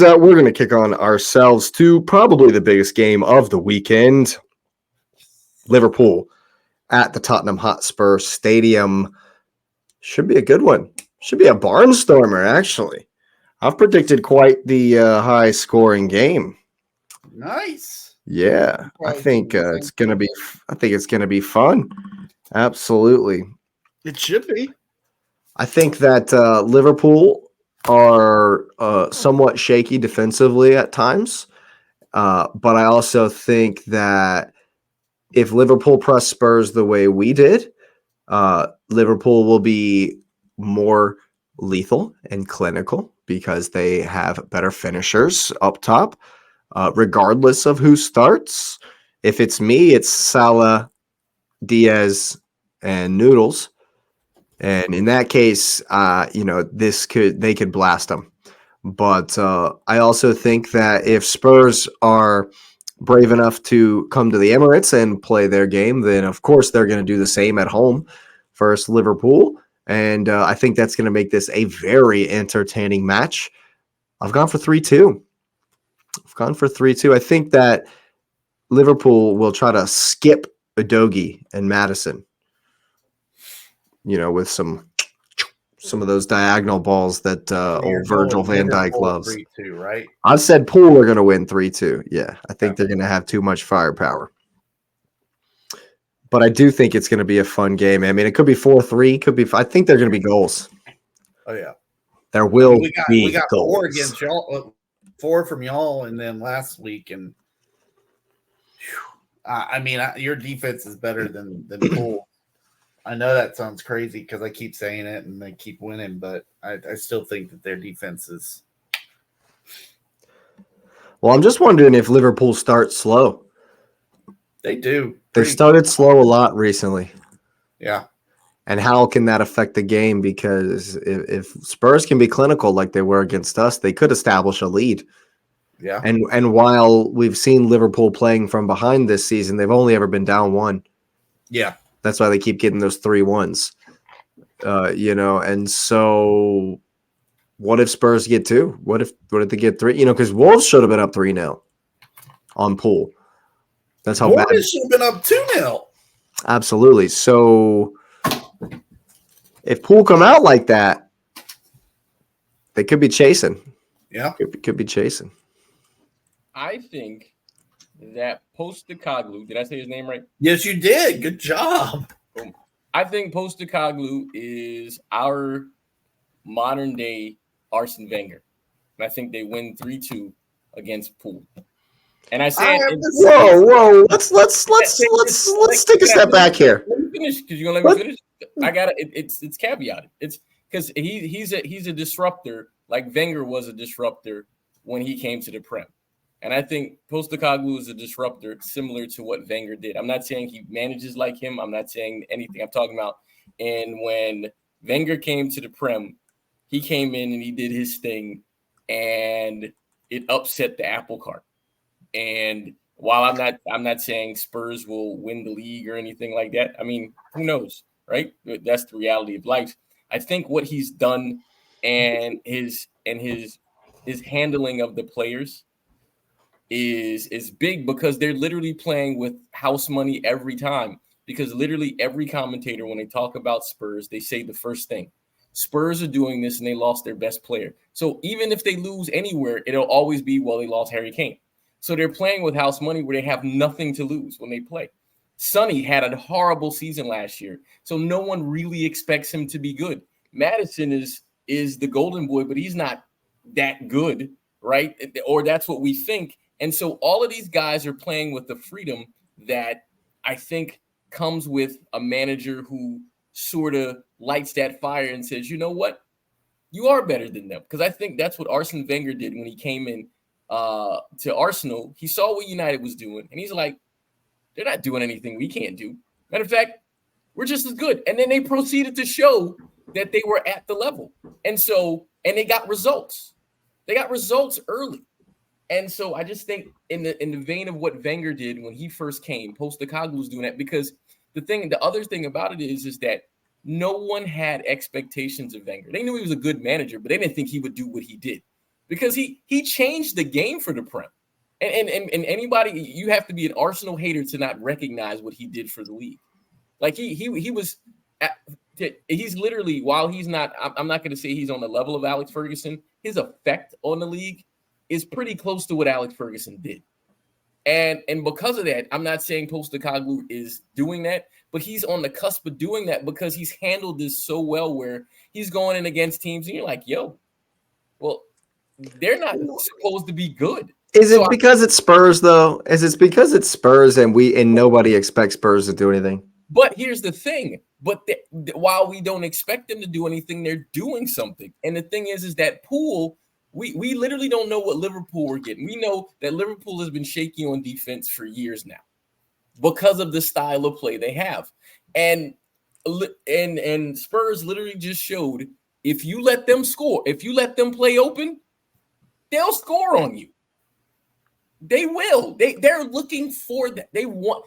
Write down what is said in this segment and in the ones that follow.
We're going to kick on ourselves to probably the biggest game of the weekend. Liverpool at the Tottenham Hotspur Stadium. Should be a good one. Should be a barnstormer, actually. I've predicted quite the high-scoring game. Nice. Yeah, I think it's going to be. I think it's going to be fun. Absolutely. It should be. I think that Liverpool are somewhat shaky defensively at times. But I also think that if Liverpool press Spurs the way we did, Liverpool will be more lethal and clinical because they have better finishers up top, regardless of who starts. If it's me, it's Salah, Diaz, and Noodles. And in that case, they could blast them. But I also think that if Spurs are brave enough to come to the Emirates and play their game, then of course they're going to do the same at home versus Liverpool. And I think that's going to make this a very entertaining match. I've gone for 3-2. I think that Liverpool will try to skip Udogie and Maddison, with some of those diagonal balls that old Virgil van Dijk loves. 3-2, right? I said Pool are going to win 3-2. Yeah, I think they're going to have too much firepower. But I do think it's going to be a fun game. I mean, it could be 4-3. Could be. I think they're going to be goals. Oh, yeah. There will be we got goals. 4 against y'all, 4 from y'all, and then last week. And your defense is better than Pool. I know that sounds crazy because I keep saying it and they keep winning, but I still think that their defense is. Well, I'm just wondering if Liverpool starts slow. They do. They started slow a lot recently. Yeah. And how can that affect the game? Because if Spurs can be clinical like they were against us, they could establish a lead. Yeah. And while we've seen Liverpool playing from behind this season, they've only ever been down 1. Yeah. That's why they keep getting those 3-1s. And so what if Spurs get 2? What if they get 3? Because Wolves should have been up 3-0 on Pool. That's how bad. Wolves should have been up 2-0. Absolutely. So if Pool come out like that, they could be chasing. Yeah. Could be chasing. I think that Postecoglou, did I say his name right? Yes, you did. Good job. I think Postecoglou is our modern day Arsene Wenger. And I think they win 3-2 against Pool. And I said, whoa! Let's take a step back here. Let me finish because you're gonna let me finish. I got it. It's caveated. It's because he's a disruptor, like Wenger was a disruptor when he came to the Prem. And I think Postecoglou is a disruptor similar to what Wenger did. I'm not saying he manages like him. I'm not saying anything. I'm talking about, and when Wenger came to the Prem, he came in and he did his thing, and it upset the apple cart. And while I'm not saying Spurs will win the league or anything like that. I mean, who knows, right? That's the reality of life. I think what he's done and his handling of the players is big because they're literally playing with house money every time. Because literally every commentator, when they talk about Spurs, they say the first thing: Spurs are doing this and they lost their best player. So even if they lose anywhere, it'll always be, well, they lost Harry Kane. So they're playing with house money where they have nothing to lose when they play. Sonny had a horrible season last year, so no one really expects him to be good. Maddison is the golden boy, but he's not that good, right? Or that's what we think. And so all of these guys are playing with the freedom that I think comes with a manager who sort of lights that fire and says, you know what? You are better than them. Because I think that's what Arsene Wenger did when he came in to Arsenal. He saw what United was doing, and he's like, they're not doing anything we can't do. Matter of fact, we're just as good. And then they proceeded to show that they were at the level. And they got results. They got results early. And so I just think in the vein of what Wenger did when he first came, Postecoglou was doing that, because the other thing about it is that no one had expectations of Wenger. They knew he was a good manager, but they didn't think he would do what he did, because he changed the game for the Prem. And anybody, you have to be an Arsenal hater to not recognize what he did for the league. Like he was, he's literally, while he's not, I'm not going to say he's on the level of Alex Ferguson, his effect on the league is pretty close to what Alex Ferguson did. And because of that, I'm not saying Postecoglou is doing that, but he's on the cusp of doing that because he's handled this so well where he's going in against teams and you're like, yo, well, they're not supposed to be good. Is it because it's Spurs though? Is it because it's Spurs and nobody expects Spurs to do anything? But here's the thing. But while we don't expect them to do anything, they're doing something. And the thing is that pool, we literally don't know what Liverpool we're getting. We know that Liverpool has been shaky on defense for years now because of the style of play they have. And Spurs literally just showed if you let them score, if you let them play open, they'll score on you. They will. They're looking for that. They want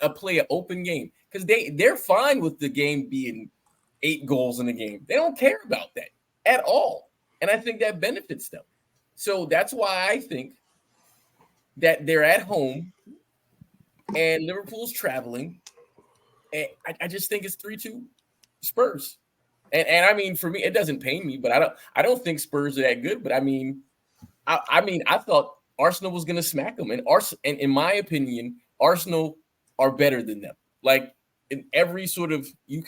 a play an open game because they're fine with the game being 8 goals in a game. They don't care about that at all. And I think that benefits them. So that's why I think that they're at home and Liverpool's traveling. And I just think it's 3-2 Spurs. And I mean, for me, it doesn't pain me, but I don't think Spurs are that good. But I mean, I thought Arsenal was going to smack them. And in my opinion, Arsenal are better than them. Like in every sort of, you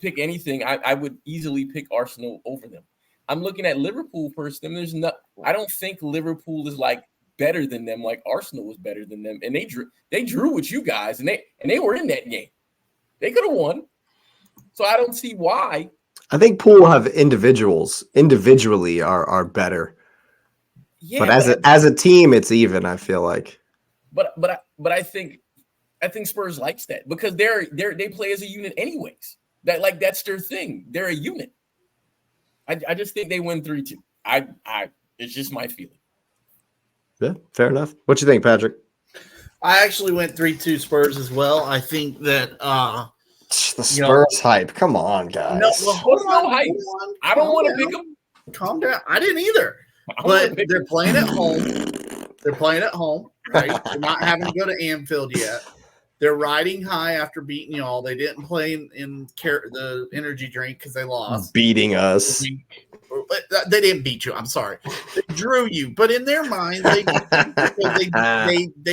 pick anything. I would easily pick Arsenal over them. I'm looking at Liverpool first. And I don't think Liverpool is like better than them, like Arsenal was better than them. And they drew with you guys, and they were in that game. They could have won. So I don't see why. I think Pool have individually are better. Yeah, but as a team, it's even. I feel like. But I think Spurs likes that because they play as a unit anyways. That's their thing. They're a unit. I just think they win 3-2. It's just my feeling. Yeah, fair enough. What you think, Patrick? I actually went 3-2 Spurs as well. I think that the Spurs hype. Come on, guys. Hold on, hype. I don't want to pick them. Calm down. I didn't either. But they're playing at home. They're playing at home, right? They're not having to go to Anfield yet. They're riding high after beating y'all. They didn't play in the energy drink because they lost. Beating us. They didn't beat you. I'm sorry. They drew you. But in their minds, they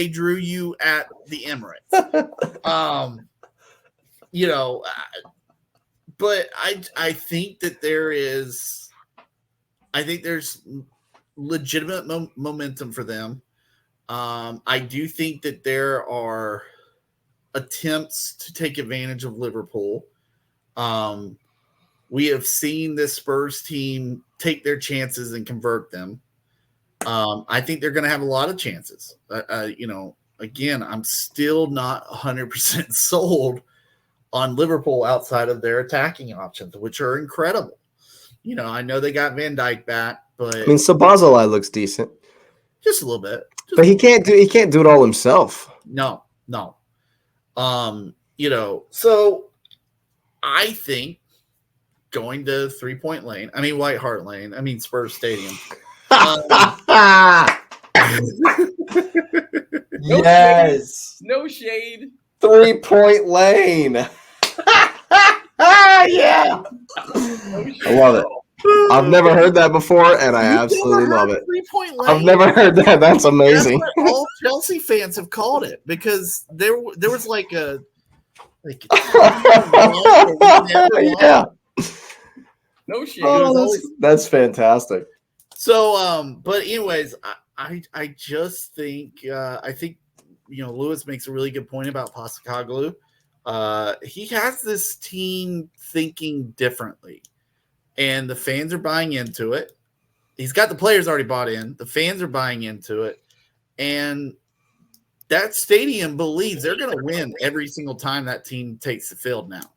drew you at the Emirates. But I think that there's legitimate momentum for them. I do think that there are attempts to take advantage of Liverpool. We have seen this Spurs team take their chances and convert them. I think they're going to have a lot of chances. Again, I'm still not 100% sold on Liverpool outside of their attacking options, which are incredible. I know they got Van Dijk back, but I mean, Szoboszlai looks decent, just a little bit. But he can't do it all himself. No. So I think going to 3-point lane. I mean, White Hart Lane. I mean, Spurs Stadium. Yes. No shade. 3-point lane. Yeah. I love it. I've never heard that before, and I absolutely love it. 3-point lane. I've never heard that. That's amazing. That's what all Chelsea fans have called it because there was yeah. No shit. That's fantastic. So, but anyways, I just think Lewis makes a really good point about Postecoglou. He has this team thinking differently, and the fans are buying into it. He's got the players already bought in. The fans are buying into it, and that stadium believes they're going to win every single time that team takes the field now.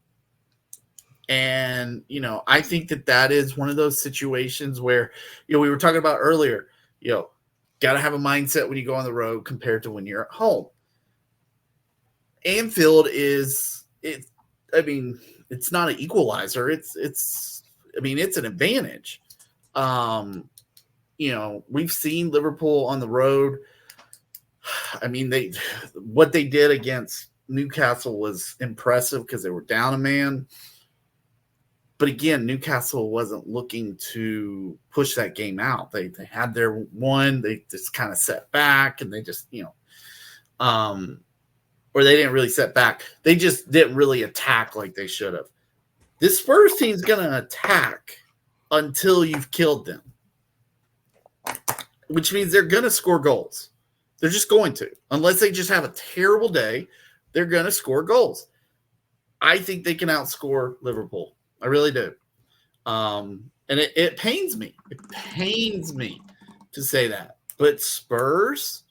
And, I think that is one of those situations where, we were talking about earlier, got to have a mindset when you go on the road compared to when you're at home. Anfield it's not an equalizer. It's an advantage. we've seen Liverpool on the road. I mean, what they did against Newcastle was impressive because they were down a man. But again, Newcastle wasn't looking to push that game out. They had their one. They just kind of set back, and they just or they didn't really set back. They just didn't really attack like they should have. This Spurs team's gonna attack until you've killed them, which means they're gonna score goals. They're just going to, unless they just have a terrible day. They're gonna score goals. I think they can outscore Liverpool. I really do. And it pains me. It pains me to say that. But Spurs,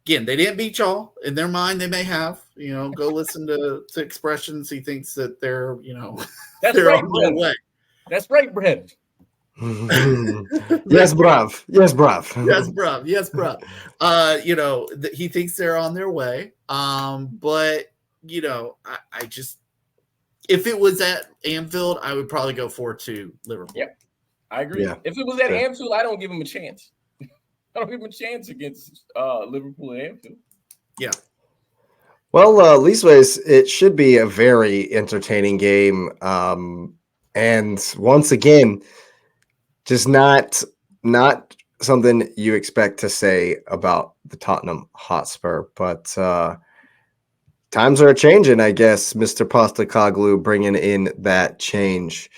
again, they didn't beat y'all. In their mind, they may have. Go listen to expressions. He thinks that they're, That's they're right, on their way. That's right, Brad. Yes, bruv. Yes, bruv. Yes, bruv. Yes, bruv. He thinks they're on their way. But, I just, if it was at Anfield, I would probably go 4-2 Liverpool. Yep, I agree. Yeah. If it was at Anfield, I don't give him a chance. I don't give him a chance against Liverpool at Anfield. Yeah. Well, leastways, it should be a very entertaining game. And once again, just not something you expect to say about the Tottenham Hotspur, but times are changing, I guess. Mr. Postecoglou bringing in that change.